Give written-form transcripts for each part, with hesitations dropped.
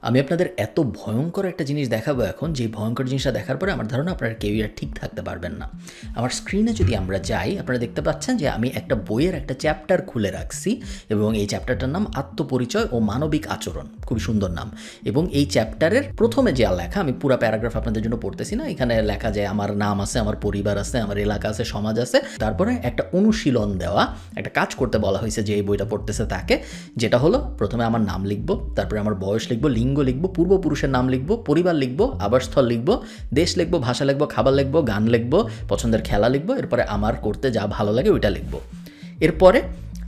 আমি আপনাদের এত ভয়ঙ্কর একটা জিনিস দেখাবো এখন, যে ভয়ঙ্কর জিনিসটা দেখার পরে আমার ধারণা আপনারা কেউই আর ঠিক থাকতে পারবেন না। আমার স্ক্রিনে যদি আমরা যাই, আপনারা দেখতে পাচ্ছেন যে আমি একটা বইয়ের একটা চ্যাপ্টার খুলে রাখছি এবং এই চ্যাপ্টারটার নাম আত্মপরিচয় ও মানবিক আচরণ। খুবই সুন্দর নাম। এবং এই চ্যাপ্টারের প্রথমে যে লেখা, আমি পুরো প্যারাগ্রাফ আপনাদের জন্য পড়তেছি না, এখানে লেখা যায় আমার নাম আছে, আমার পরিবার আছে, আমার এলাকা আছে, সমাজ আছে, তারপরে একটা অনুশীলন দেওয়া, একটা কাজ করতে বলা হয়েছে যে এই বইটা পড়তেছে তাকে, যেটা হলো প্রথমে আমার নাম লিখবো, তারপরে আমার বয়স লিখবো, লিঙ্গ লিখবো, পূর্বপুরুষের নাম লিখবো, পরিবার লিখবো, আবাসস্থল লিখবো, দেশ লিখবো, ভাষা লিখবো, খাবার লিখবো, গান লিখবো, পছন্দের খেলা লিখবো, এরপরে আমার করতে যা ভালো লাগে ওইটা লিখবো। এরপরে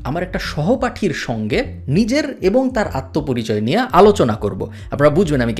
আমার একটা সহপাঠীর সঙ্গে নিজের এবং তার আত্মপরিচয় নিয়ে আলোচনা করব। আপনারা বুঝবেন আমি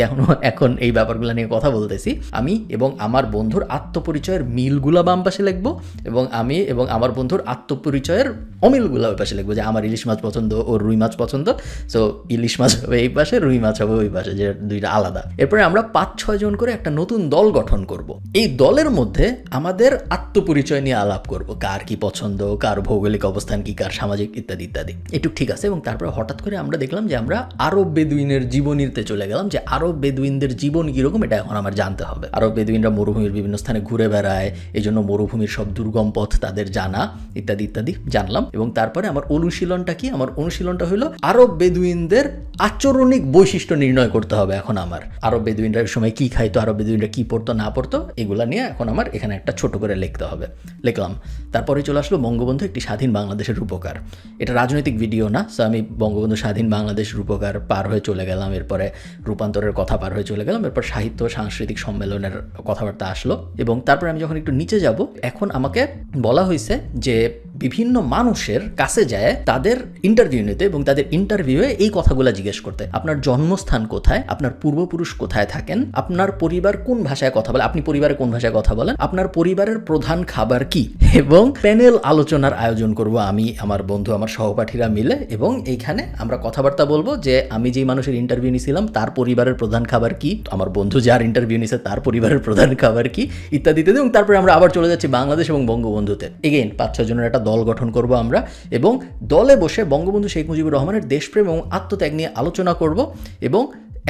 এখন এই ব্যাপারগুলো নিয়ে কথা বলতেছি। আমি এবং আমার বন্ধুর আত্মপরিচয়ের মিলগুলা বাম পাশে লিখবো এবং আমি এবং আমার বন্ধুর আত্মপরিচয়ের অমিলগুলা ওই পাশে লিখবো, যে আমার ইলিশ মাছ পছন্দ, ওর রুই মাছ পছন্দ, সো ইলিশ মাছ হবে এই পাশে, রুই মাছ হবে ওই পাশে, যে দুইটা আলাদা। এরপরে আমরা 5-6 জন করে একটা নতুন দল গঠন করব। এই দলের মধ্যে আমাদের আত্মপরিচয় নিয়ে আলাপ করব, কার কি পছন্দ, কার ভৌগোলিক অবস্থান কি, কার সামাজিক ইত্যাদি ইত্যাদি। এটুক ঠিক আছে। এবং তারপরে হঠাৎ করে আমরা দেখলাম যে আমরা আরব বেদুইনের জীবনীতে চলে গেলাম, যে আরব বেদুইনদের জীবন কীরকম এটা এখন আমার জানতে হবে। আরব বেদুইনরা মরুভূমির বিভিন্ন স্থানে ঘুরে বেড়ায়, এই জন্য মরুভূমির সব দুর্গম পথ তাদের জানা, ইত্যাদি ইত্যাদি জানলাম। এবং তারপরে আমার অনুশীলনটা কি? আমার অনুশীলনটা হলো আরব বেদুইনদের আচরণিক বৈশিষ্ট্য নির্ণয় করতে হবে এখন আমার। আরব বেদুইনরা সময় কি খাইতো, আরব বেদুইনরা কি পড়তো না পড়তো, এগুলা নিয়ে এখন আমার এখানে একটা ছোট করে লিখতে হবে। লিখলাম। তারপরে চলে আসলো বঙ্গবন্ধু একটি স্বাধীন বাংলাদেশের রূপকার। এটা রাজনৈতিক ভিডিও না, সো আমি বঙ্গবন্ধু স্বাধীন বাংলাদেশ রূপকার পার হয়ে চলে গেলাম, এরপরে রূপান্তরের কথা পার হয়ে চলে গেলাম, এরপর সাহিত্য সাংস্কৃতিক সম্মেলনের কথাবার্তা আসলো। এবং তারপরে আমি যখন একটু নিচে যাব, এখন আমাকে বলা হয়েছে যে বিভিন্ন মানুষের কাছে যায় তাদের ইন্টারভিউ নিতে এবং তাদের ইন্টারভিউয়ে এই কথাগুলো জিজ্ঞেস করতে। আপনার জন্মস্থান কোথায়, আপনার পূর্বপুরুষ কোথায় থাকেন, আপনার পরিবার কোন ভাষায় কথা বলে, আপনি পরিবারে কোন ভাষায় কথা বলেন, আপনার পরিবারের প্রধান খাবার কি। এবং প্যানেল আলোচনার আয়োজন করব আমি, আমার বন্ধু, আমার সহপাঠীরা মিলে। এবং এইখানে আমরা কথাবার্তা বলবো যে আমি যেই মানুষের ইন্টারভিউ নিয়েছিলাম তার পরিবারের প্রধান খাবার কি, আমার বন্ধু যার ইন্টারভিউ নিয়েছে তার পরিবারের প্রধান খাবার কি, ইত্যাদি ইত্যাদি। এবং তারপরে আমরা আবার চলে যাচ্ছি বাংলাদেশ এবং বঙ্গবন্ধুতে। এগেইন 5-6 জনের একটা দল গঠন করব আমরা, এবং দলে বসে বঙ্গবন্ধু শেখ মুজিবুর রহমানের দেশপ্রেম এবং আত্মত্যাগ নিয়ে আলোচনা করব এবং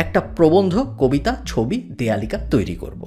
একটা প্রবন্ধ, কবিতা, ছবি, দেয়ালিকা তৈরি করব।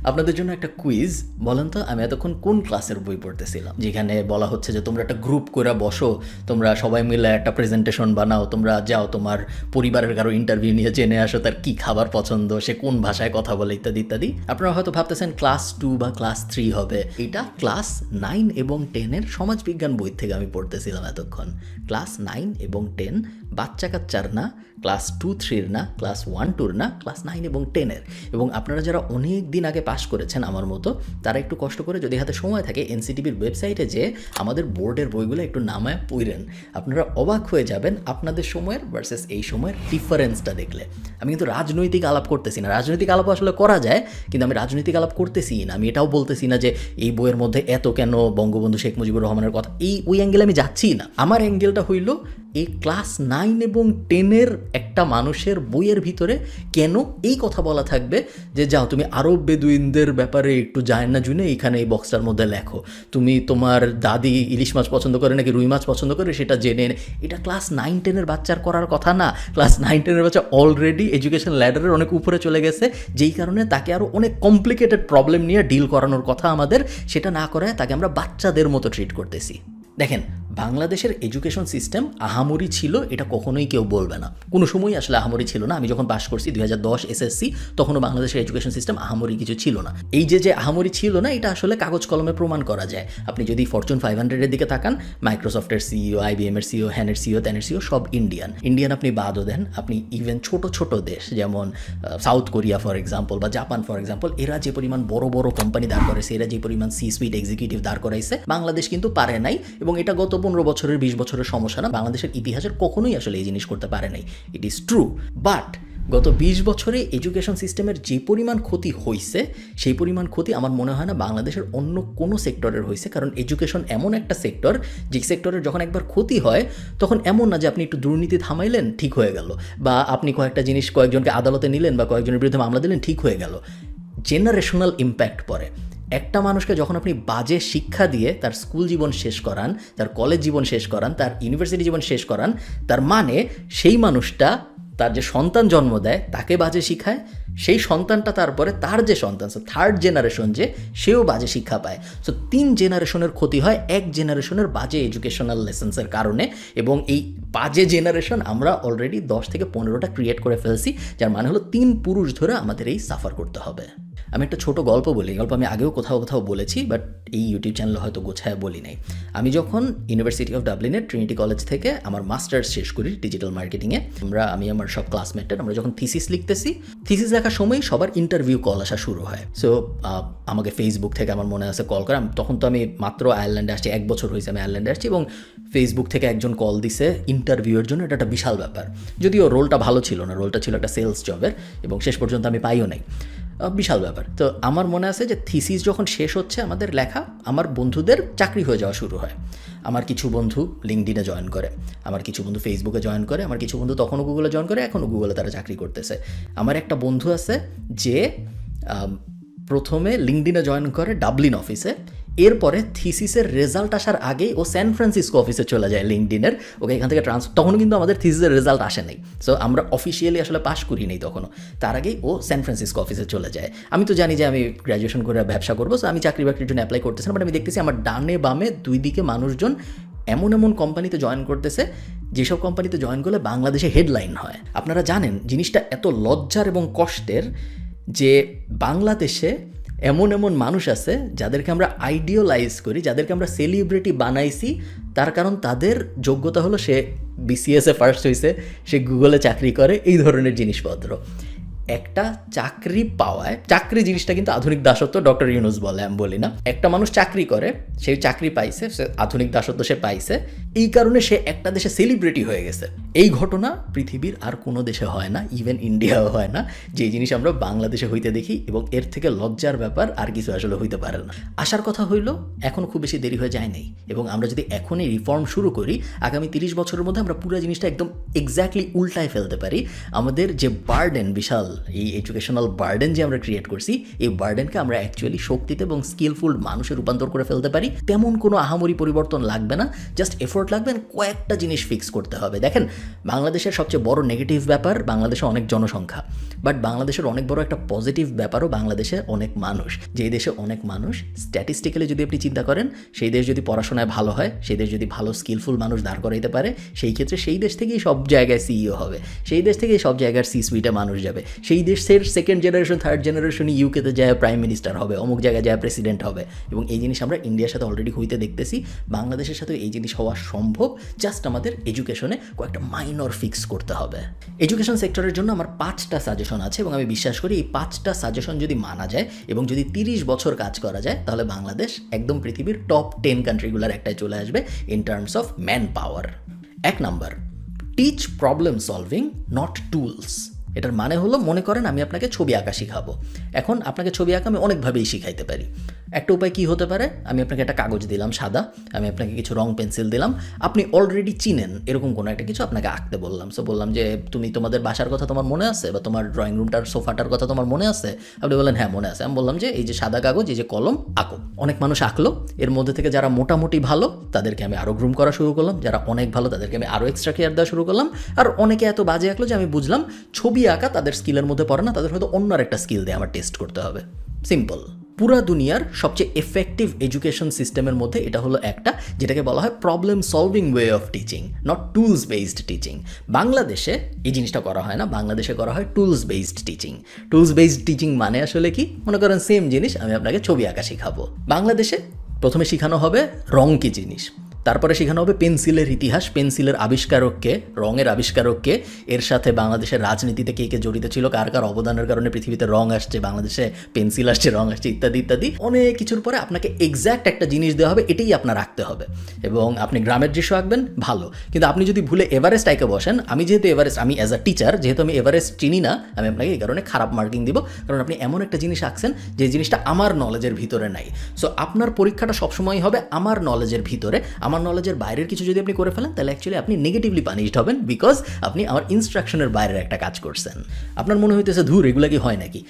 আপনাদের জন্য একটা কুইজ। বলেন তো আমি এতক্ষণ কোন ক্লাসের বই পড়তেছিলাম, যেখানে বলা হচ্ছে যে তোমরা একটা গ্রুপ করে বসো, তোমরা সবাই মিলে একটা প্রেজেন্টেশন বানাও, তোমরা যাও তোমার পরিবারের কারো ইন্টারভিউ নিয়ে জেনে আসো তার কি খাবার পছন্দ, সে কোন ভাষায় কথা বলে, ইত্যাদি ইত্যাদি। আপনারা হয়তো ভাবতেছেন ক্লাস 2 বা ক্লাস 3 হবে। এটা ক্লাস 9 এবং 10 সমাজবিজ্ঞান বই থেকে আমি পড়তেছিলাম এতক্ষণ। ক্লাস 9 এবং 10 বাচ্চা কাচ্চার না, ক্লাস 2-3 না, ক্লাস 1-2 না, ক্লাস 9 এবং 10। এবং আপনারা যারা অনেক দিন আগে পাস করেছেন আমার মতো, তারা একটু কষ্ট করে যদি হাতে সময় থাকে এনসিটিভির ওয়েবসাইটে যে আমাদের বোর্ডের বইগুলো একটু নামায় পড়েন। আপনারা অবাক হয়ে যাবেন আপনাদের সময়ের ভার্সেস এই সময়ের ডিফারেন্সটা দেখলে। আমি কিন্তু রাজনৈতিক আলাপ করতেছি না, রাজনৈতিক আলাপ আসলে করা যায়, কিন্তু আমি রাজনৈতিক আলাপ করতেছি না। আমি এটাও বলতেছি না যে এই বইয়ের মধ্যে এত কেন বঙ্গবন্ধু শেখ মুজিবুর রহমানের কথা, ওই অ্যাঙ্গেলে আমি যাচ্ছি না। আমার অ্যাঙ্গেলটা হইল এই ক্লাস 9 এবং 10 একটা মানুষের বইয়ের ভিতরে কেন এই কথা বলা থাকবে যে যাও তুমি আরব বেদুইনদের ব্যাপারে একটু জানেন না জুনে এখানে এই বক্সটার মধ্যে লেখো, তুমি তোমার দাদি ইলিশ মাছ পছন্দ করে নাকি রুই মাছ পছন্দ করে সেটা জেনে। এটা ক্লাস 9-10 বাচ্চার করার কথা না। ক্লাস 9-10 বাচ্চা অলরেডি এডুকেশন ল্যাডারের অনেক উপরে চলে গেছে, যেই কারণে তাকে আরও অনেক কমপ্লিকেটেড প্রবলেম নিয়ে ডিল করানোর কথা আমাদের, সেটা না করে তাকে আমরা বাচ্চাদের মতো ট্রিট করতেছি। দেখেন, বাংলাদেশের এডুকেশন সিস্টেম আহামরি ছিল এটা কখনোই কেউ বলবে না, কোনো সময়ই আসলে আহামরি ছিল না। আমি যখন পাস করছি 2010 এসএসসি, তখনও বাংলাদেশের এডুকেশন সিস্টেম আহামরি কিছু ছিল না। এই যে আহামরি ছিল না এটা আসলে কাগজ কলমে প্রমাণ করা যায়। আপনি যদি ফরচুন 500-এর দিকে তাকান, মাইক্রোসফটের সিইও, আইবিএমের সিইও, হ্যানের সিইও, ত্যানের সিইও সব ইন্ডিয়ান আপনি বাদও দেন, আপনি ইভেন ছোট ছোট দেশ যেমন সাউথ কোরিয়া ফর এক্সাম্পল বা জাপান ফর এক্সাম্পল, এরা যে পরিমাণ বড় বড় কোম্পানি দাঁড় করাইছে, এরা যে পরিমাণ সি-সুইট এক্সিকিউটিভ দাঁড় করাইছে, বাংলাদেশ কিন্তু পারে নাই। এবং এটা গত 15 বছরের 20 বছরের সমস্যা না, বাংলাদেশের ইতিহাসের কখনোই আসলে এই জিনিস করতে পারে নাই। It is true. বাট গত 20 বছরে এডুকেশন সিস্টেমের যে পরিমাণ ক্ষতি হয়েছে, সেই পরিমাণ ক্ষতি আমার মনে হয় না বাংলাদেশের অন্য কোনো সেক্টরের হয়েছে। কারণ এডুকেশন এমন একটা সেক্টর, যে সেক্টরের যখন একবার ক্ষতি হয় তখন এমন না যে আপনি একটু দুর্নীতি থামাইলেন ঠিক হয়ে গেল, বা আপনি কয়েকটা জিনিস কয়েকজনকে আদালতে নিলেন বা কয়েকজনের বিরুদ্ধে মামলা দিলেন ঠিক হয়ে গেল। জেনারেশনাল ইম্প্যাক্ট পড়ে। একটা মানুষকে যখন আপনি বাজে শিক্ষা দিয়ে তার স্কুল জীবন শেষ করান, তার কলেজ জীবন শেষ করান, তার ইউনিভার্সিটি জীবন শেষ করান, তার মানে সেই মানুষটা তার যে সন্তান জন্ম দেয় তাকে বাজে শিখায়, সেই সন্তানটা তারপরে তার যে সন্তান, সো থার্ড জেনারেশন যে, সেও বাজে শিক্ষা পায়। সো 3 জেনারেশনের ক্ষতি হয় এক জেনারেশনের বাজে এডুকেশনাল লেসেন্সের কারণে। এবং এই বাজে জেনারেশন আমরা অলরেডি 10 থেকে 15টা ক্রিয়েট করে ফেলছি, যার মানে হলো 3 পুরুষ ধরে আমাদের এই সাফার করতে হবে। আমি একটা ছোট গল্প বলি, গল্প আমি আগেও কোথাও বলেছি, বাট এই ইউটিউব চ্যানেলে হয়তো গোছায় বলি নাই। আমি যখন ইউনিভার্সিটি অফ ডাবলিনের ট্রিনিটি কলেজ থেকে আমার মাস্টার্স শেষ করি ডিজিটাল মার্কেটিংয়ে, আমি আমার সব ক্লাসমেটের আমরা যখন থিসিস লিখতেছি, থিসিস লেখার সময় সবার ইন্টারভিউ কল আসা শুরু হয়। সো আমাকে ফেসবুক থেকে আমার মনে আছে কল করে, তখন তো আমি মাত্র আয়ারল্যান্ডে আসছি, 1 বছর হয়েছে আমি আয়ারল্যান্ডে আসছি, এবং ফেসবুক থেকে একজন কল দিছে ইন্টারভিউয়ের জন্য। এটা একটা বিশাল ব্যাপার, যদিও রোলটা ভালো ছিল না, রোলটা ছিল একটা সেলস জবের, এবং শেষ পর্যন্ত আমি পাইও নাই। বিশাল ব্যাপার। তো আমার মনে আছে যে থিসিস যখন শেষ হচ্ছে আমাদের লেখা, আমার বন্ধুদের চাকরি হয়ে যাওয়া শুরু হয়। আমার কিছু বন্ধু লিঙ্কডিনে জয়েন করে, আমার কিছু বন্ধু ফেসবুকে জয়েন করে, আমার কিছু বন্ধু তখনও গুগলে জয়েন করে, এখনও গুগলে তারা চাকরি করতেছে। আমার একটা বন্ধু আছে যে প্রথমে লিঙ্কডিনে জয়েন করে ডাবলিন অফিসে, এরপরে থিসিসের রেজাল্ট আসার আগেই ও স্যান ফ্রান্সিসকো অফিসে চলে যায় লিঙ্কডিনের, ওকে এখান থেকে তখনও কিন্তু আমাদের থিসিসের রেজাল্ট আসে নাই, সো আমরা অফিসিয়ালি আসলে পাস করি নাই তখনও। তার আগেই ও স্যান ফ্রান্সিসকো অফিসে চলে যায়। আমি তো জানি যে আমি গ্র্যাজুয়েশন করে ব্যবসা করবো, সো আমি চাকরি বাকরির জন্য অ্যাপ্লাই করতেছি না, বাট আমি দেখতেছি আমার ডানে বামে 2 দিকে মানুষজন এমন কোম্পানিতে জয়েন করতেছে যেসব কোম্পানিতে জয়েন করলে বাংলাদেশে হেডলাইন হয়। আপনারা জানেন জিনিসটা এত লজ্জার এবং কষ্টের যে বাংলাদেশে এমন মানুষ আছে যাদেরকে আমরা আইডিয়ালাইজ করি, যাদেরকে আমরা সেলিব্রিটি বানাইছি, তার কারণ তাদের যোগ্যতা হলো সে বিসিএসে ফার্স্ট হয়েছে, সে গুগলে চাকরি করে, এই ধরনের জিনিসপত্র। একটা চাকরি পাওয়ায়, চাকরি জিনিসটা কিন্তু আধুনিক দাসত্ব ডক্টর ইউনুস বলে, আমি বলি না। একটা মানুষ চাকরি করে, সেই চাকরি পাইছে, সে আধুনিক দাসত্ব সে পাইছে, এই কারণে সে একটা দেশে সেলিব্রিটি হয়ে গেছে। এই ঘটনা পৃথিবীর আর কোনো দেশে হয় না, ইভেন ইন্ডিয়াও হয় না, যে জিনিস আমরা বাংলাদেশে হইতে দেখি, এবং এর থেকে লজ্জার ব্যাপার আর কিছু আসলে হইতে পারে না। আসার কথা হইল এখন খুব বেশি দেরি হয়ে যায় নাই, এবং আমরা যদি এখনই রিফর্ম শুরু করি, আগামী 30 বছরের মধ্যে আমরা পুরো জিনিসটা একদম এক্স্যাক্টলি উল্টায় ফেলতে পারি। আমাদের যে বার্ডেন, বিশাল এই এডুকেশনাল বার্ডেন যে আমরা ক্রিয়েট করছি, এই বার্ডেনকে আমরা অ্যাকচুয়ালি শক্তিতে এবং স্কিলফুল মানুষে রূপান্তর করে ফেলতে পারি। তেমন কোনো আহামরি পরিবর্তন লাগবে না, জাস্ট এফোর্ট লাগবে, কয়েকটা জিনিস ফিক্স করতে হবে। দেখেন, বাংলাদেশের সবচেয়ে বড় নেগেটিভ ব্যাপার বাংলাদেশে অনেক জনসংখ্যা, বাট বাংলাদেশের অনেক বড় একটা পজিটিভ ব্যাপারও বাংলাদেশে অনেক মানুষ। যেই দেশে অনেক মানুষ, স্ট্যাটিস্টিক্যালি যদি আপনি চিন্তা করেন, সেই দেশ যদি পড়াশোনায় ভালো হয়, সেই দেশ যদি ভালো স্কিলফুল মানুষ দাঁড় করাইতে পারে, সেই ক্ষেত্রে সেই দেশ থেকেই সব জায়গায় সিইও হবে, সেই দেশ থেকেই সব জায়গার সি সুইটে মানুষ যাবে, সেই দেশের সেকেন্ড জেনারেশন থার্ড জেনারেশন ইউকেতে যায় প্রাইম মিনিস্টার হবে, অমুক জায়গায় যায় প্রেসিডেন্ট হবে। এবং এই জিনিস আমরা ইন্ডিয়ার সাথে অলরেডি হইতে দেখতেছি, বাংলাদেশের সাথে এই জিনিস হওয়া সম্ভব, জাস্ট আমাদের এডুকেশনে কয়েকটা মাইনর ফিক্স করতে হবে। এডুকেশন সেক্টরের জন্য আমার 5টা সাজেশন আছে, এবং আমি বিশ্বাস করি এই 5টা সাজেশন যদি মানা যায় এবং যদি 30 বছর কাজ করা যায়, তাহলে বাংলাদেশ একদম পৃথিবীর টপ 10 কান্ট্রিগুলোর একটাই চলে আসবে in terms of man power. 1 number, teach problem solving not tools. এটার মানে হলো, মনে করেন আমি আপনাকে ছবি আঁকা শিখাবো। এখন আপনাকে ছবি আঁকা আমি অনেকভাবেই শিখাইতে পারি। একটা উপায় কি হতে পারে, আমি আপনাকে একটা কাগজ দিলাম সাদা, আমি আপনাকে কিছু রং পেন্সিল দিলাম, আপনি অলরেডি চিনেন এরকম কোনো একটা কিছু আপনাকে আঁকতে বললাম। সো বললাম যে তুমি তোমাদের বাসার কথা তোমার মনে আছে, বা তোমার ড্রয়িং রুমটার সোফাটার কথা তোমার মনে আছে? আপনি বললেন হ্যাঁ মনে আছে। আমি বললাম যে এই যে সাদা কাগজ, এই যে কলম, আঁকো। অনেক মানুষ আঁকলো, এর মধ্যে থেকে যারা মোটামুটি ভালো তাদেরকে আমি আরও গ্রুম করা শুরু করলাম, যারা অনেক ভালো তাদেরকে আমি আরও এক্সট্রা কেয়ার দেওয়া শুরু করলাম, আর অনেকে এত বাজে আঁকলো যে আমি বুঝলাম ছবি আঁকা তাদের স্কিলের মধ্যে পড়ে না, তাদের হয়তো অন্য একটা স্কিল দিয়ে আমার টেস্ট করতে হবে। সিম্পল। পুরা দুনিয়ার সবচেয়ে এফেক্টিভ এডুকেশন সিস্টেমের মধ্যে এটা হলো একটা, যেটাকে বলা হয় problem solving way of teaching, not tools based teaching. বাংলাদেশে এই জিনিসটা করা হয় না, বাংলাদেশে করা হয় tools based teaching. Tools based teaching মানে আসলে কি, মনে করেন সেম জিনিস আমি আপনাকে ছবি আঁকা শেখাবো। বাংলাদেশে প্রথমে শেখানো হবে রং কি জিনিস, তারপরে শেখানো হবে পেন্সিলের ইতিহাস, পেন্সিলের আবিষ্কারককে, রঙের আবিষ্কারককে, এর সাথে বাংলাদেশের রাজনীতিতে কে কে জড়িত ছিল, কার কার অবদানের কারণে পৃথিবীতে রং আসছে, বাংলাদেশে পেন্সিল আসছে, রং আসছে, ইত্যাদি ইত্যাদি। অনেক কিছুর পরে আপনাকে এক্স্যাক্ট একটা জিনিস দেওয়া হবে, এটাই আপনার রাখতে হবে। এবং আপনি গ্রামের দৃশ্য আঁকবেন, ভালো, কিন্তু আপনি যদি ভুলে এভারেস্ট আঁকে বসেন, আমি যেহেতু এভারেস্ট, আমি অ্যাজ আ টিচার যেহেতু আমি এভারেস্ট চিনি না, আমি আপনাকে এই কারণে খারাপ মার্কিং দিব, কারণ আপনি এমন একটা জিনিস আঁকছেন যে জিনিসটা আমার নলেজের ভিতরে নাই। সো আপনার পরীক্ষাটা সবসময় হবে আমার নলেজের ভিতরে, আমার নলেজের বাইরের কিছু যদি আপনি করে ফেলেন, তাহলে অ্যাকচুয়ালি আপনি নেগেটিভলি পানিশড হবেন, বিকজ আপনি আমার ইনস্ট্রাকশনের বাইরের একটা কাজ করছেন। আপনার মনে হইতেছে ধুর এগুলা কি হয় নাকি?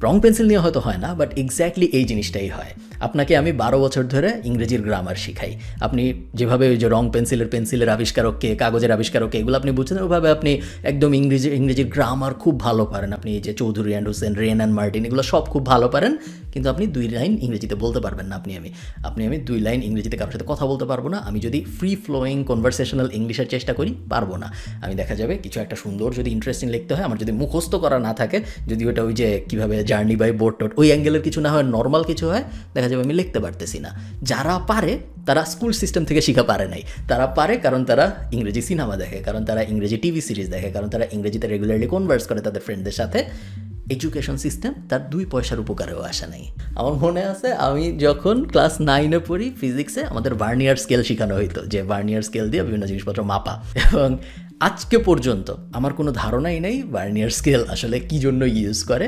রং পেন্সিল নিয়ে হয়তো হয় না, বাট এক্স্যাক্টলি এই জিনিসটাই হয়। আপনাকে আমি 12 বছর ধরে ইংরেজির গ্রামার শিখাই, আপনি যেভাবে ওই যে রং পেন্সিলের আবিষ্কারককে, কাগজের আবিষ্কারককে এগুলো আপনি বুঝছেন, ওইভাবে আপনি একদম ইংরেজির গ্রামার খুব ভালো পারেন। আপনি এই যে Chowdhury and Hossain, Wren and Martin এগুলো সব খুব ভালো পারেন, কিন্তু আপনি 2 লাইন ইংরেজিতে বলতে পারবেন না। আমি 2 লাইন ইংরেজিতে কারোর সাথে কথা বলতে পারবো না। আমি যদি ফ্রি ফ্লোয়িং কনভারসেশনাল ইংলিশের চেষ্টা করি, পারবো না। আমি দেখা যাবে কিছু একটা সুন্দর যদি ইন্টারেস্টিং লিখতে হয়, আমার যদি মুখস্থ করা না থাকে, যদি ওটা ওই যে কীভাবে জার্নি বাই বোট টোট ওই অ্যাঙ্গেলের কিছু না হয়, নর্মাল কিছু হয়, দেখা যাবে আমি লিখতে পারতেছি না। যারা পারে তারা স্কুল সিস্টেম থেকে শিখা পারে নাই, তারা পারে কারণ তারা ইংরেজি সিনেমা দেখে, কারণ তারা ইংরেজি টিভি সিরিজ দেখে, কারণ তারা ইংরেজিতে রেগুলারলি কনভার্স করে তাদের ফ্রেন্ডদের সাথে। এডুকেশন সিস্টেম তার 2 পয়সার উপকারেও আসে নাই। আমার মনে আছে আমি যখন ক্লাস 9-এ পড়ি, ফিজিক্সে আমাদের ভার্নিয়ার স্কেল শেখানো হইতো, যে ভার্নিয়ার স্কেল দিয়ে বিভিন্ন জিনিসপত্র মাপা, এবং আজকে পর্যন্ত আমার কোনো ধারণাই নেই ভার্নিয়ার স্কেল আসলে কী জন্য ইউজ করে।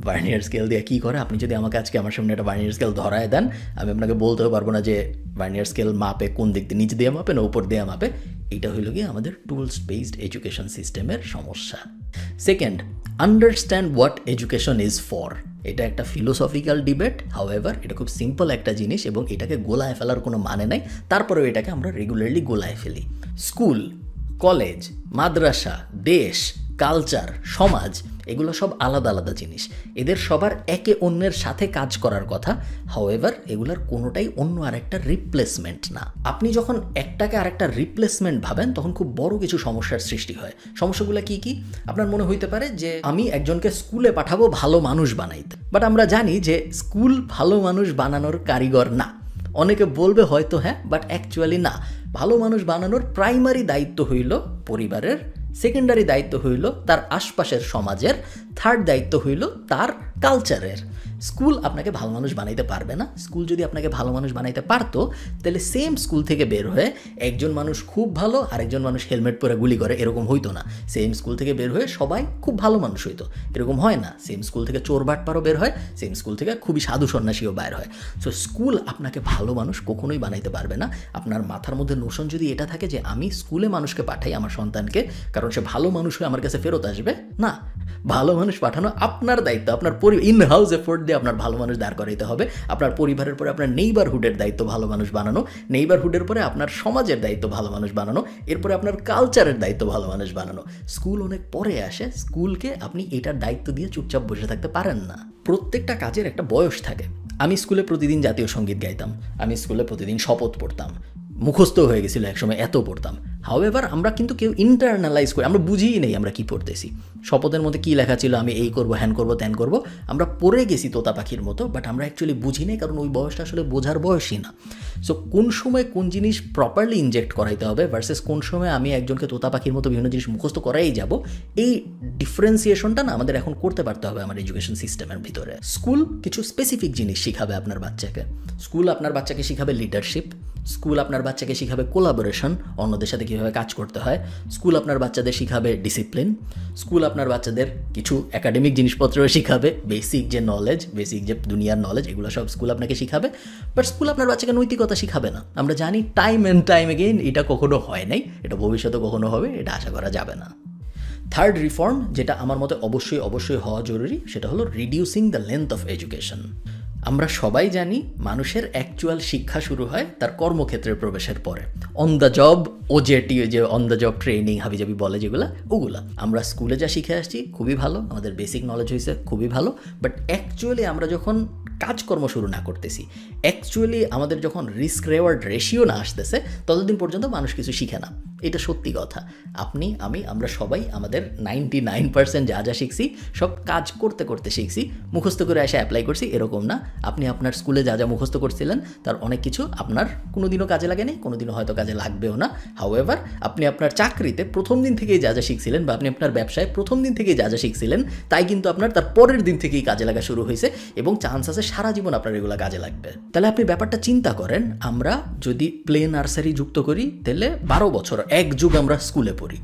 ভার্নিয়ার স্কেল দিয়ে কী করে, আপনি যদি আমাকে আজকে আমার সামনে একটা ভার্নিয়ার স্কেল ধরায় দেন, আমি আপনাকে বলতেও পারবো না যে ভার্নিয়ার স্কেল মাপে কোন দিক দিয়ে, নিচ দিয়ে মাপে না উপর দিয়ে মাপে। এটা হইল গিয়ে আমাদের টুলস বেসড এডুকেশন সিস্টেমের সমস্যা। Second, understand what education is for. এটা একটা ফিলোসফিক্যাল ডিবেট, হাউএভার এটা খুব সিম্পল একটা জিনিস এবং এটাকে গোলায় ফেলার কোনো মানে নাই, তারপরেও এটাকে আমরা রেগুলারলি গোলায় ফেলি। স্কুল, কলেজ, মাদ্রাসা, দেশ, কালচার, সমাজ, এগুলো সব আলাদা আলাদা জিনিস, এদের সবার একে অন্যের সাথে কাজ করার কথা। হাউএভার এগুলোর কোনোটাই অন্য আরেকটা রিপ্লেসমেন্ট না। আপনি যখন একটাকে আরেকটা রিপ্লেসমেন্ট ভাবেন, তখন খুব বড় কিছু সমস্যার সৃষ্টি হয়। সমস্যাগুলো কি কি? আপনার মনে হইতে পারে যে আমি একজনকে স্কুলে পাঠাবো ভালো মানুষ বানাইতে, বাট আমরা জানি যে স্কুল ভালো মানুষ বানানোর কারিগর না। অনেকে বলবে হয়তো হ্যাঁ, বাট অ্যাকচুয়ালি না। ভালো মানুষ বানানোর প্রাইমারি দায়িত্ব হইল পরিবারের, সেকেন্ডারি দায়িত্ব হইল তার আশপাশের সমাজের, থার্ড দায়িত্ব হইল তার কালচারের। স্কুল আপনাকে ভালো মানুষ বানাইতে পারবে না। স্কুল যদি আপনাকে ভালো মানুষ বানাইতে পারতো, তাহলে সেম স্কুল থেকে বের হয়ে একজন মানুষ খুব ভালো, আরেকজন মানুষ হেলমেট পরে গুলি করে, এরকম হইতো না। সেম স্কুল থেকে বের হয়ে সবাই খুব ভালো মানুষ হইতো, এরকম হয় না। সেম স্কুল থেকে চোর বাটপারও বের হয়, সেম স্কুল থেকে খুবই সাধু সন্ন্যাসীও বের হয়। সো স্কুল আপনাকে ভালো মানুষ কখনোই বানাইতে পারবে না। আপনার মাথার মধ্যে নোশন যদি এটা থাকে যে আমি স্কুলে মানুষকে পাঠাই আমার সন্তানকে, কারণ সে ভালো মানুষ হয়ে আমার কাছে ফেরত আসবে, না। ভালো মানুষ পাঠানো আপনার দায়িত্ব, আপনার ইন হাউস এফোর্ট দিয়ে আপনার ভালো মানুষ দাঁড় করাইতে হবে। আপনার পরিবারের পরে আপনার নেইবারহুডের দায়িত্ব ভালো মানুষ বানানো, নেইবারহুডের পরে আপনার সমাজের দায়িত্ব ভালো মানুষ বানানো, এরপরে আপনার কালচারের দায়িত্ব ভালো মানুষ বানানো। স্কুল অনেক পরে আসে। স্কুলকে আপনি এটার দায়িত্ব দিয়ে চুপচাপ বসে থাকতে পারেন না। প্রত্যেকটা কাজের একটা বয়স থাকে। আমি স্কুলে প্রতিদিন জাতীয় সঙ্গীত গাইতাম, আমি স্কুলে প্রতিদিন শপথ পড়তাম, মুখস্থ হয়ে গেছিলো একসময়, এত পড়তাম। হাউএভার আমরা কিন্তু কেউ ইন্টারনালাইজ করি, আমরা বুঝিই নেই আমরা কী পড়তেছি। শপথের মধ্যে কী লেখা ছিল, আমি এই করবো, হ্যান করবো, ত্যান করবো, আমরা পড়ে গেছি তোতা পাখির মতো, বাট আমরা অ্যাকচুয়ালি বুঝি নেই, কারণ ওই বয়সটা আসলে বোঝার বয়সই না। সো কোন সময় কোন জিনিস প্রপারলি ইনজেক্ট করাইতে হবে ভার্সেস কোন সময় আমি একজনকে তোতা পাখির মতো বিভিন্ন জিনিস মুখস্থ করাই যাব, এই ডিফারেন্সিয়েশনটা না আমাদের এখন করতে পারতে হবে আমার এডুকেশন সিস্টেমের ভিতরে। স্কুল কিছু স্পেসিফিক জিনিস শিখাবে আপনার বাচ্চাকে। স্কুল আপনার বাচ্চাকে শিখাবে লিডারশিপ, স্কুল আপনার বাচ্চাকে শিখাবে কোলাবোরেশন, অন্যদের সাথে কীভাবে কাজ করতে হয়। স্কুল আপনার বাচ্চাদের শিখাবে ডিসিপ্লিন। স্কুল আপনার বাচ্চাদের কিছু একাডেমিক জিনিসপত্রও শিখাবে, বেসিক যে নলেজ, বেসিক যে দুনিয়ার নলেজ, এগুলো সব স্কুল আপনাকে শিখাবে। বাট স্কুল আপনার বাচ্চাকে নৈতিকতা শিখাবে না। আমরা জানি টাইম অ্যান্ড টাইম এগেইন এটা কখনো হয় নাই, এটা ভবিষ্যতে কখনো হবে, এটা আশা করা যাবে না। থার্ড রিফর্ম, যেটা আমার মতে অবশ্যই হওয়া জরুরি, সেটা হলো reducing the length of education. আমরা সবাই জানি মানুষের অ্যাকচুয়াল শিক্ষা শুরু হয় তার কর্মক্ষেত্রে প্রবেশের পরে, অন দ্য জব, ওজেটি, যে অন দ্য জব ট্রেনিং হাবিজাবি বলে যেগুলো, ওগুলা আমরা স্কুলে যা শিখে আসছি খুবই ভালো, আমাদের বেসিক নলেজ হয়েছে খুবই ভালো, বাট অ্যাকচুয়ালি আমরা যখন কাজকর্ম শুরু না করতেছি, অ্যাকচুয়ালি আমাদের যখন রিস্ক রেওয়ার্ড রেশিও না আসতেছে, ততদিন পর্যন্ত মানুষ কিছু শিখে না। এটা সত্যি কথা। আপনি, আমি, আমরা সবাই আমাদের 99% যা যা শিখছি সব কাজ করতে করতে শিখছি, মুখস্থ করে এসে অ্যাপ্লাই করছি এরকম না। আপনি আপনার স্কুলে যা যা মুখস্থ করছিলেন তার অনেক কিছু আপনার কোনোদিনও কাজে লাগেনি, কোনোদিনও হয়তো কাজে লাগবেও না। হাউএভার আপনি আপনার চাকরিতে প্রথম দিন থেকেই যা যা শিখছিলেন, বা আপনি আপনার ব্যবসায় প্রথম দিন থেকেই যা যা শিখছিলেন, তাই কিন্তু আপনার তার পরের দিন থেকেই কাজে লাগা শুরু হয়েছে, এবং চান্স আছে সারা জীবন আপনার এগুলো কাজে লাগবে। তাহলে আপনি ব্যাপারটা চিন্তা করেন, আমরা যদি প্লে নার্সারি যুক্ত করি, তাহলে 12 বছর এক যুগ আমরা স্কুলে পড়ি,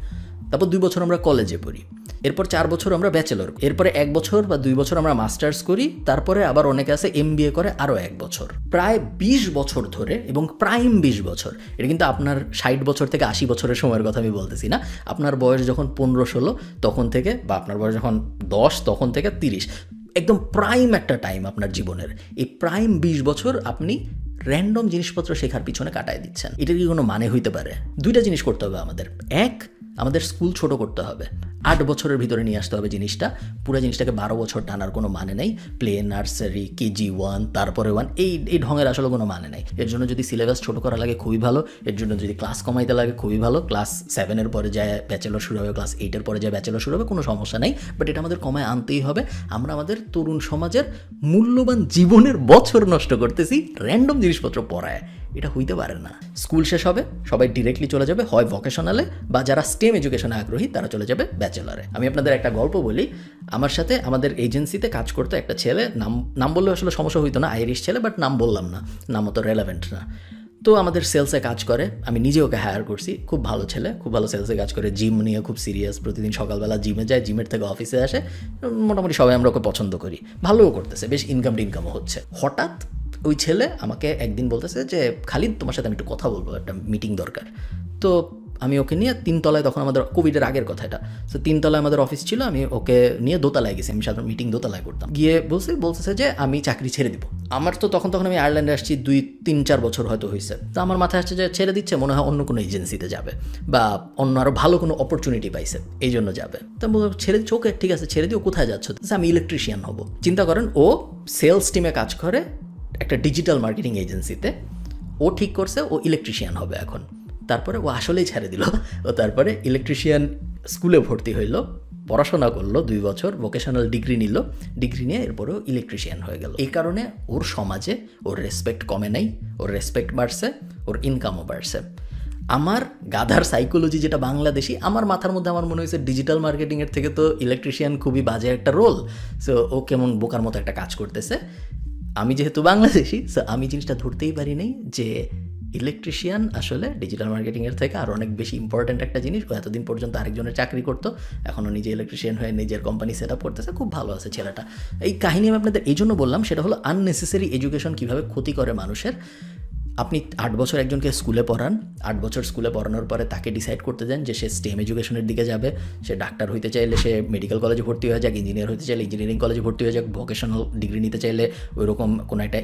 তারপর 2 বছর আমরা কলেজে পড়ি, এরপর 4 বছর আমরা ব্যাচেলর, এরপরে 1 বছর বা 2 বছর আমরা মাস্টার্স করি, তারপরে আবার অনেকে আছে MBA করে আরও 1 বছর, প্রায় 20 বছর ধরে, এবং প্রাইম 20 বছর। এটা কিন্তু আপনার 60 বছর থেকে 80 বছরের সময়ের কথা আমি বলতেছি না। আপনার বয়স যখন 15-16 তখন থেকে, বা আপনার বয়স যখন 10 তখন থেকে 30, একদম প্রাইম একটা টাইম আপনার জীবনের, এই প্রাইম 20 বছর আপনি র্যান্ডম জিনিসপত্র শেখার পিছনে কাটায় দিচ্ছেন। এটার কি কোনো মানে হইতে পারে? দুইটা জিনিস করতে হবে আমাদের। এক, আমাদের স্কুল ছোট করতে হবে, 8 বছরের ভিতরে নিয়ে আসতে হবে জিনিসটা। পুরো জিনিসটাকে 12 বছর টানার কোনো মানে নেই। প্লে, নার্সারি, কেজি 1, তারপরে 1, এই ঢঙের আসলে কোনো মানে নেই। এর জন্য যদি সিলেবাস ছোট করা লাগে খুবই ভালো, এর জন্য যদি ক্লাস কমাইতে লাগে খুবই ভালো। ক্লাস 7-এর পরে যায় ব্যাচেলর শুরু হবে, ক্লাস 8-এর পরে যায় ব্যাচেলর শুরু হবে, কোনো সমস্যা নেই। বাট এটা আমাদের কমায় আনতেই হবে। আমরা আমাদের তরুণ সমাজের মূল্যবান জীবনের বছর নষ্ট করতেছি র্যান্ডম জিনিসপত্র পড়ায়। এটা হইতে পারে না। স্কুল শেষ হবে, সবাই ডিরেক্টলি চলে যাবে হয় ভোকেশনালে, বা যারা স্টেম এডুকেশনে আগ্রহী তারা চলে যাবে ব্যাচেলারে। আমি আপনাদের একটা গল্প বলি। আমার সাথে আমাদের এজেন্সিতে কাজ করতো একটা ছেলে, নাম বললে আসলে সমস্যা হইতো না, আইরিশ ছেলে, বাট নাম বললাম না, নাম অত রেলেভেন্ট না। তো আমাদের সেলসে কাজ করে, আমি নিজে ওকে হায়ার করছি। খুব ভালো ছেলে, খুব ভালো সেলসে কাজ করে, জিম নিয়ে খুব সিরিয়াস, প্রতিদিন সকালবেলা জিমে যায়, জিমের থেকে অফিসে আসে। মোটামুটি সবাই আমরা ওকে পছন্দ করি, ভালোও করতেছে, বেশ ইনকামও হচ্ছে। হঠাৎ ওই ছেলে আমাকে একদিন বলতেছে যে খালিদ, তোমার সাথে আমি একটু কথা বলবো, একটা মিটিং দরকার। তো আমি ওকে নিয়ে 3 তলায়, তখন আমাদের কোভিডের আগের কথা এটা, তো 3 তলায় আমাদের অফিস ছিল, আমি ওকে নিয়ে দোতলায় গেছি। আমি সাধারণ মিটিং দোতলায় করতাম। গিয়ে বলতেছে যে আমি চাকরি ছেড়ে দিব। আমার তো তখন আমি আয়ারল্যান্ডে আসছি 2-3-4 বছর হয়তো হয়েছে। তো আমার মাথায় আসছে যে ছেড়ে দিচ্ছে, মনে হয় অন্য কোনো এজেন্সিতে যাবে বা অন্য আরও ভালো কোনো অপরচুনিটি পাইছে, এই জন্য যাবে। তো ছেড়ে দিচ্ছি, ওকে ঠিক আছে ছেড়ে দিও, কোথায় যাচ্ছ? আমি ইলেকট্রিশিয়ান হব। চিন্তা করেন, ও সেলস টিমে কাজ করে একটা ডিজিটাল মার্কেটিং এজেন্সিতে। ও ঠিক করছে ও ইলেকট্রিশিয়ান হবে এখন। তারপরে ও আসলেই ছেড়ে দিল। ও তারপরে ইলেকট্রিশিয়ান স্কুলে ভর্তি হইল, পড়াশোনা করলো 2 বছর, ভোকেশনাল ডিগ্রি নিল, ডিগ্রি নিয়ে এরপরেও ইলেকট্রিশিয়ান হয়ে গেল। এই কারণে ওর সমাজে ওর রেসপেক্ট কমে নাই, ওর রেসপেক্ট বাড়ছে, ওর ইনকামও বাড়ছে। আমার গাধার সাইকোলজি যেটা বাংলাদেশি, আমার মাথার মধ্যে আমার মনে হয়েছে ডিজিটাল মার্কেটিংয়ের থেকে তো ইলেকট্রিশিয়ান খুবই বাজে একটা রোল। সো ও কেমন বোকার মতো একটা কাজ করতেছে। আমি যেহেতু বাংলাদেশি, সো আমি জিনিসটা ধরতেই পারি নাই যে ইলেকট্রিশিয়ান আসলে ডিজিটাল মার্কেটিংয়ের থেকে আরও অনেক বেশি ইম্পর্ট্যান্ট একটা জিনিস। ও এতদিন পর্যন্ত আরেকজনের চাকরি করতো, এখনও নিজে ইলেকট্রিশিয়ান হয়ে নিজের কোম্পানি সেট আপ করতেছে, খুব ভালো আছে ছেলেটা। এই কাহিনী আমি আপনাদের এই জন্য বললাম, সেটা হলো আননেসেসারি এডুকেশন কীভাবে ক্ষতি করে মানুষের। আপনি 8 বছর একজনকে স্কুলে পড়ান, 8 বছর স্কুলে পড়ানোর পরে তাকে ডিসাইড করতে দেন যে সে স্টেম এডুকেশনের দিকে যাবে। সে ডাক্তার হইতে চাইলে সে মেডিকেল কলেজে ভর্তি হয়ে যাক, ইঞ্জিনিয়ার হতে চাইলে ইঞ্জিনিয়ারিং কলেজে ভর্তি হয়ে যাক, ভোকেশনাল ডিগ্রি নিতে চাইলে ওইরকম কোনো একটা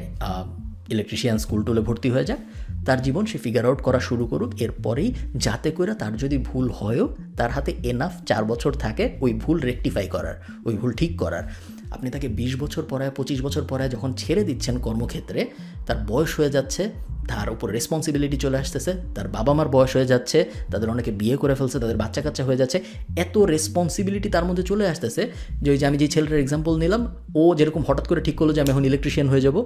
ইলেকট্রিশিয়ান স্কুল টুলে ভর্তি হয়ে যাক। তার জীবন সে ফিগার আউট করা শুরু করুক। এরপরেই যাতে করে তার যদি ভুল হয়ও তার হাতে এনাফ 4 বছর থাকে ওই ভুল রেকটিফাই করার, ওই ভুল ঠিক করার। আপনি তাকে 20 বছর পড়ায়, 25 বছর পড়ায় যখন ছেড়ে দিচ্ছেন কর্মক্ষেত্রে, তার বয়স হয়ে যাচ্ছে, তার উপর রেসপন্সিবিলিটি চলে আসতেছে, তার বাবা মার বয়স হয়ে যাচ্ছে, তাদের অনেকে বিয়ে করে ফেলছে, তাদের বাচ্চা কাচ্চা হয়ে যাচ্ছে, এত রেসপন্সিবিলিটি তার মধ্যে চলে আসতেছে যে ওই যে আমি যে ছেলেটার এক্সাম্পল নিলাম, ও যেরকম হঠাৎ করে ঠিক করলো যে আমি এখন ইলেকট্রিশিয়ান হয়ে যাব,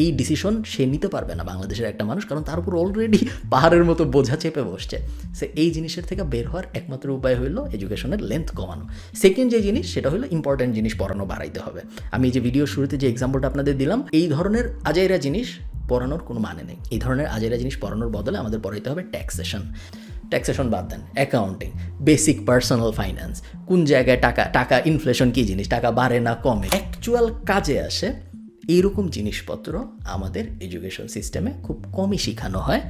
এই ডিসিশন সে নিতে পারবে না বাংলাদেশের একটা মানুষ, কারণ তার উপর অলরেডি পাহাড়ের মতো বোঝা চেপে বসছে। সে এই জিনিসের থেকে বের হওয়ার একমাত্র উপায় হলো এডুকেশনের লেন্থ কমানো। সেকেন্ড যে জিনিস, সেটা হলো ইম্পর্ট্যান্ট জিনিস পড়ানো বাড়াইতে হবে। আমি যে ভিডিও শুরুতে যে এক্সাম্পলটা আপনাদের দিলাম, এই ধরনের আজাইরা জিনিস পড়ানোর কোনো মানে নেই। এই ধরনের আজাইরা জিনিস পড়ানোর বদলে আমাদের পড়াইতে হবে ট্যাক্সেশন বাদ দেন, অ্যাকাউন্টিং, বেসিক পার্সোনাল ফাইন্যান্স, কোন জায়গায় টাকা ইনফ্লেশন কী জিনিস, টাকা বাড়ে না কমে, অ্যাকচুয়াল কাজে আসে, এইরকম জিনিসপত্র আমাদের এডুকেশন সিস্টেমে খুব কমই শেখানো হয়,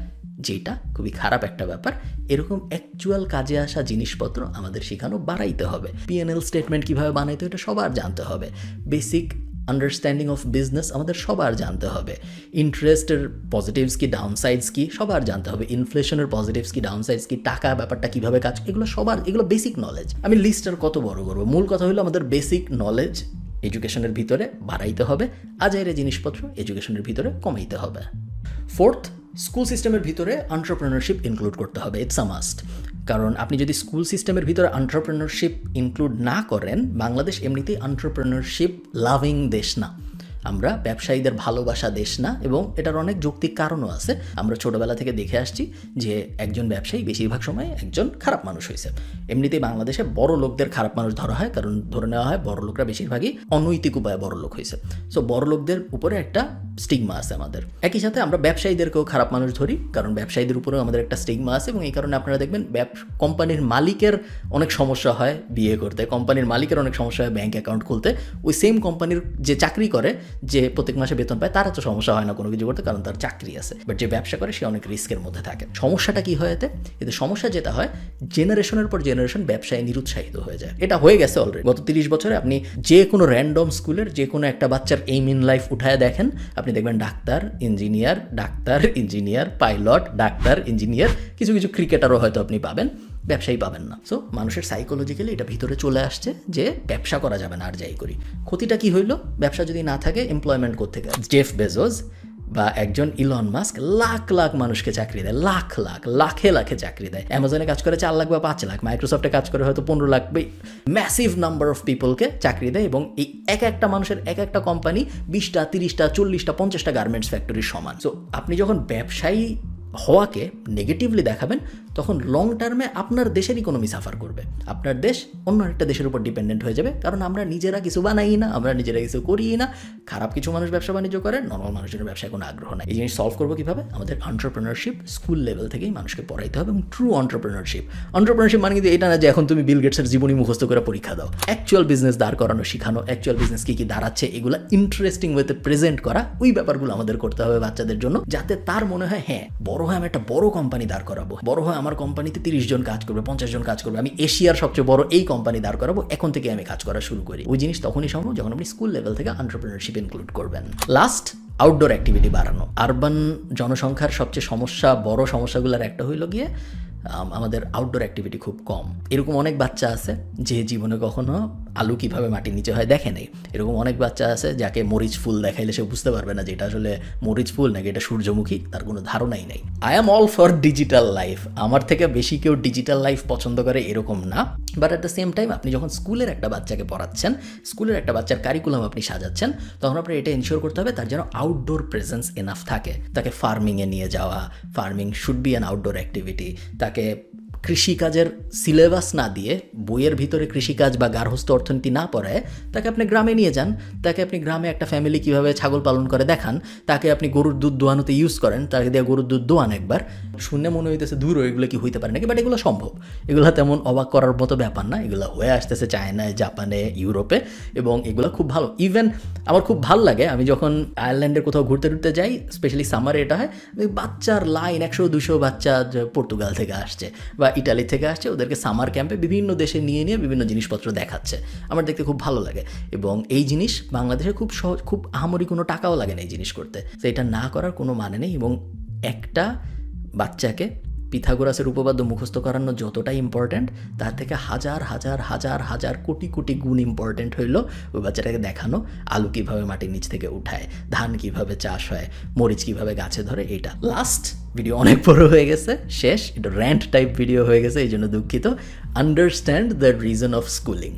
যেটা খুবই খারাপ একটা ব্যাপার। এরকম অ্যাকচুয়াল কাজে আসা জিনিসপত্র আমাদের শেখানো বাড়াইতে হবে। P&L স্টেটমেন্ট কীভাবে বানাইতে হয় এটা সবার জানতে হবে। বেসিক আন্ডারস্ট্যান্ডিং অফ বিজনেস আমাদের সবার জানতে হবে। ইন্টারেস্টের পজিটিভস কি, ডাউনসাইডস কি সবার জানতে হবে। ইনফ্লেশনের পজিটিভস কি, ডাউনসাইডস কি, টাকা ব্যাপারটা কীভাবে কাজ, এগুলো বেসিক নলেজ। আমি লিস্টার কত বড় করবো, মূল কথা হলো আমাদের বেসিক নলেজ এডুকেশনের ভিতরে বাড়াইতে হবে, আজাইরে জিনিসপত্র এডুকেশনের ভিতরে কমাইতে হবে। ফোর্থ, স্কুল সিস্টেমের ভিতরে এন্টারপ্রেনারশিপ ইনক্লুড করতে হবে, ইটস আ মাস্ট। কারণ আপনি যদি স্কুল সিস্টেমের ভিতরে এন্টারপ্রেনারশিপ ইনক্লুড না করেন, বাংলাদেশ এমনিতেই এন্টারপ্রেনারশিপ লাভিং দেশ না, আমরা ব্যবসায়ীদের ভালোবাসা দেশ না, এবং এটার অনেক যৌক্তিক কারণও আছে। আমরা ছোটোবেলা থেকে দেখে আসছি যে একজন ব্যবসায়ী বেশিরভাগ সময় একজন খারাপ মানুষ হয়েছে। এমনিতেই বাংলাদেশে বড় লোকদের খারাপ মানুষ ধরা হয়, কারণ ধরে নেওয়া হয় বড় লোকরা বেশিরভাগই অনৈতিক উপায়ে বড় লোক হয়েছে। সো বড় লোকদের উপরে একটা স্টিগমা আছে আমাদের। একই সাথে আমরা ব্যবসায়ীদেরকেও খারাপ মানুষ ধরি, কারণ ব্যবসায়ীদের উপরেও আমাদের একটা স্টিগমা আছে, এবং এই কারণে আপনারা দেখবেন কোম্পানির মালিকের অনেক সমস্যা হয় বিয়ে করতে, কোম্পানির মালিকের অনেক সমস্যা হয় ব্যাঙ্ক অ্যাকাউন্ট খুলতে। ওই সেম কোম্পানির যে চাকরি করে যে প্রত্যেক মাসে বেতন পায় তারা তো সমস্যা হয় না কোনো কিছু করতে, কারণ তার চাকরি আছে। বাট যে ব্যবসা করে সে অনেক রিস্কের মধ্যে থাকে। সমস্যাটা কি হয় এতে সমস্যা যেটা হয়, জেনারেশনের পর জেনারেশন ব্যবসায় নিরুৎসাহিত হয়ে যায়। এটা হয়ে গেছে অলরেডি। গত 30 বছরে আপনি যে কোনো র্যান্ডম স্কুলের যে কোনো একটা বাচ্চার এইম ইন লাইফ উঠায় দেখেন, আপনি দেখবেন doctor engineer pilot, doctor engineer, কিছু কিছু ক্রিকেটারও হয়তো আপনি পাবেন, ব্যবসায়ী পাবেন না। সো মানুষের সাইকোলজিক্যালি এটা ভিতরে চলে আসছে যে ব্যবসা করা যাবে না আর যাই করি। ক্ষতিটা কি হইলো? ব্যবসা যদি না থাকে এমপ্লয়মেন্ট কোত্থেকে? জেফ বেজোস বা একজন ইলন মাস্ক লাখ লাখ মানুষকে চাকরি দেয়, লাখে লাখে চাকরি দেয়। অ্যামাজনে কাজ করে 4 লাখ বা 5 লাখ, মাইক্রোসফটে কাজ করে হয়তো 15 লাখ, ম্যাসিভ নাম্বার অফ পিপলকে চাকরি দেয়। এবং এই একটা মানুষের একটা কোম্পানি 20টা 30টা 40টা 50টা গার্মেন্টস ফ্যাক্টরির সমান। সো আপনি যখন ব্যবসায়ী হওয়াকে নেগেটিভলি দেখাবেন, তখন লং টার্মে আপনার দেশের ইকোনমি সাফার করবে, আপনার দেশ অন্য একটা দেশের উপর ডিপেন্ডেন্ট হয়ে যাবে। কারণ আমরা নিজেরা কিছু বানাই না, আমরা নিজেরা কিছু করি না। খারাপ কিছু মানুষ ব্যবসা বাণিজ্য করে, নর্মাল মানুষের ব্যবসায় কোনো আগ্রহ নাই। এই জিনিস সলভ করবো কীভাবে? আমাদের এন্টারপ্রেনারশিপ স্কুল লেভেল থেকেই মানুষকে পড়াইতে হবে। এবং ট্রু এন্টারপ্রেনারশিপ মানে কিন্তু এটা না যে এখন তুমি বিল গেটসের জীবনী মুখস্থ করে পরীক্ষা দাও। অ্যাকচুয়াল বিজনেস দাঁড় করানো শেখানো, অ্যাকচুয়াল বিজনেস কী কী দাঁড়াচ্ছে এগুলো ইন্টারেস্টিং ওয়েতে প্রেজেন্ট করা, ওই ব্যাপারগুলো আমাদের করতে হবে বাচ্চাদের জন্য, যাতে তার মনে হয় হ্যাঁ বড় হয় আমি একটা বড় কোম্পানি দাঁড় করাবো, বড় হয় আমার কোম্পানিতে 30 জন কাজ করবে, 50 জন কাজ করবে, আমি এশিয়ার সবচেয়ে বড় এই কোম্পানি দাঁড় করাবো, এখন থেকে আমি কাজ করা শুরু করি। ওই জিনিস তখনই সম্ভব যখন আপনি স্কুল লেভেল থেকে এন্টারপ্রেনারশিপ ইনক্লুড করবেন। লাস্ট, আউটডোর অ্যাক্টিভিটি বাড়ানো। আরবান জনসংখ্যার সবচেয়ে বড় সমস্যাগুলোর একটা হইল গিয়ে আমাদের আউটডোর অ্যাক্টিভিটি খুব কম। এরকম অনেক বাচ্চা আছে যে জীবনে কখনো আলু কিভাবে মাটির নিচে হয় দেখে নেই। এরকম অনেক বাচ্চা আছে যাকে মরিচ ফুল দেখাইলে সে বুঝতে পারবে না যে এটা আসলে মরিচ ফুল নাকি এটা সূর্যমুখী, তার কোনো ধারণাই নেই। I am all for digital life. আমার থেকে বেশি কেউ ডিজিটাল লাইফ পছন্দ করে এরকম না। But at the same time আপনি যখন স্কুলের একটা বাচ্চাকে পড়াচ্ছেন, স্কুলের একটা বাচ্চার কারিকুলাম আপনি সাজাচ্ছেন, তখন আপনার এটা এনশিওর করতে হবে তার যেন আউটডোর প্রেজেন্স এনাফ থাকে। তাকে ফার্মিংয়ে নিয়ে যাওয়া, farming should be an outdoor activity. তাকে কৃষিকাজের সিলেবাস না দিয়ে, বইয়ের ভিতরে কৃষিকাজ বা গার্হস্থ্য অর্থনীতি না পড়ায় তাকে আপনি গ্রামে নিয়ে যান, তাকে আপনি গ্রামে একটা ফ্যামিলি কীভাবে ছাগল পালন করে দেখান, তাকে আপনি গরুর দুধ দোয়ানোতে ইউজ করেন, তাকে দিয়ে গরুর দুধ দোয়ান একবার। শুনে মনে হইতেছে দূর এগুলো কি হইতে পারে নাকি, বাট এগুলো সম্ভব। এগুলো তেমন অবাক করার মতো ব্যাপার না, এগুলো হয়ে আসতেছে চায়নায়, জাপানে, ইউরোপে, এবং এগুলো খুব ভালো। ইভেন আমার খুব ভালো লাগে, আমি যখন আয়ারল্যান্ডের কোথাও ঘুরতে যাই, স্পেশালি সামারে এটা হয়, বাচ্চার লাইন 100-200 বাচ্চা পর্তুগাল থেকে আসছে বা ইটালি থেকে আসছে, ওদেরকে সামার ক্যাম্পে বিভিন্ন দেশে নিয়ে বিভিন্ন জিনিসপত্র দেখাচ্ছে। আমার দেখতে খুব ভালো লাগে। এবং এই জিনিস বাংলাদেশে খুব সহজ, খুব আহামরি কোনো টাকাও লাগে না এই জিনিস করতে। তো এটা না করার কোনো মানে নেই। এবং একটা বাচ্চাকে পিথাগোরাসের উপপাদ্য মুখস্থ করানো যতটা ইম্পর্ট্যান্ট, তার থেকে হাজার হাজার হাজার হাজার কোটি কোটি গুণ ইম্পর্ট্যান্ট হইল ওই বাচ্চাটাকে দেখানো আলু কীভাবে মাটির নিচ থেকে উঠায়, ধান কীভাবে চাষ হয়, মরিচ কীভাবে গাছে ধরে। এইটা লাস্ট ভিডিও অনেক বড় হয়ে গেছে, শেষ। এটা র্যান্ট টাইপ ভিডিও হয়ে গেছে, এই জন্য দুঃখিত। Understand the reason of schooling.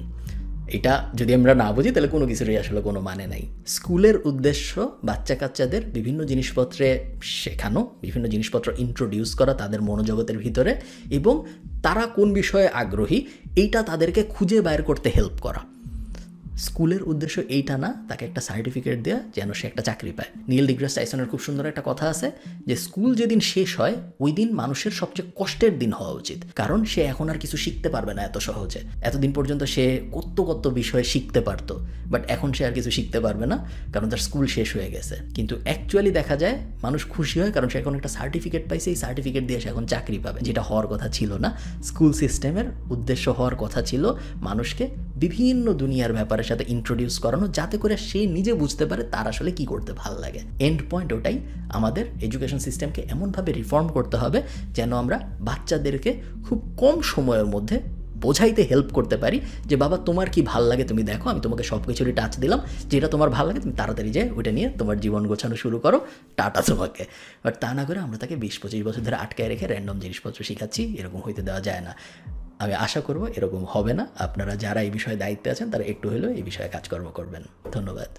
এটা যদি আমরা না বুঝি তাহলে কোনো কিছুরই আসলে কোনো মানে নাই। স্কুলের উদ্দেশ্য বাচ্চা কাচ্চাদের বিভিন্ন জিনিসপত্রে শেখানো, বিভিন্ন জিনিসপত্র ইন্ট্রোডিউস করা তাদের মনোজগতের ভিতরে, এবং তারা কোন বিষয়ে আগ্রহী এইটা তাদেরকে খুঁজে বের করতে হেল্প করা। স্কুলের উদ্দেশ্য এইটা না তাকে একটা সার্টিফিকেট দেওয়া যেন সে একটা চাকরি পায়। নীল ডিগ্রাস টাইসনের খুব সুন্দর একটা কথা আছে যে স্কুল যেদিন শেষ হয় ওই দিন মানুষের সবচেয়ে কষ্টের দিন হওয়া উচিত, কারণ সে এখন আর কিছু শিখতে পারবে না এত সহজে। এতদিন পর্যন্ত সে কত বিষয়ে শিখতে পারতো, বাট এখন সে আর কিছু শিখতে পারবে না কারণ তার স্কুল শেষ হয়ে গেছে। কিন্তু অ্যাকচুয়ালি দেখা যায় মানুষ খুশি হয় কারণ সে এখন একটা সার্টিফিকেট পাইছে, এই সার্টিফিকেট দিয়ে সে এখন চাকরি পাবে, যেটা হওয়ার কথা ছিল না। স্কুল সিস্টেমের উদ্দেশ্য হওয়ার কথা ছিল মানুষকে বিভিন্ন দুনিয়ার ব্যাপারে সাথে ইন্ট্রোডিউস করানো, যাতে করে সে নিজে বুঝতে পারে তার আসলে কি করতে ভালো লাগে। এন্ড পয়েন্ট ওটাই, আমাদের এডুকেশন সিস্টেমকে এমনভাবে রিফর্ম করতে হবে যেন আমরা বাচ্চাদেরকে খুব কম সময়ের মধ্যে বোঝাইতে হেল্প করতে পারি যে বাবা তোমার কি ভাল লাগে তুমি দেখো, আমি তোমাকে সব কিছুরই টাচ দিলাম, যেটা তোমার ভালো লাগে তুমি তাড়াতাড়ি যাই ওইটা নিয়ে তোমার জীবন গোছানো শুরু করো, টাটা তোমাকে। বাট তা না করে আমরা তাকে 20-25 বছর ধরে আটকায় রেখে র্যান্ডম জিনিসপত্র শেখাচ্ছি, এরকম হইতে দেওয়া যায় না। আমি আশা করব এরকম হবে না। আপনারা যারা এই বিষয়ে দায়িত্বে আছেন তারা একটু হলেও এই বিষয়ে কাজকর্ম করবেন। ধন্যবাদ।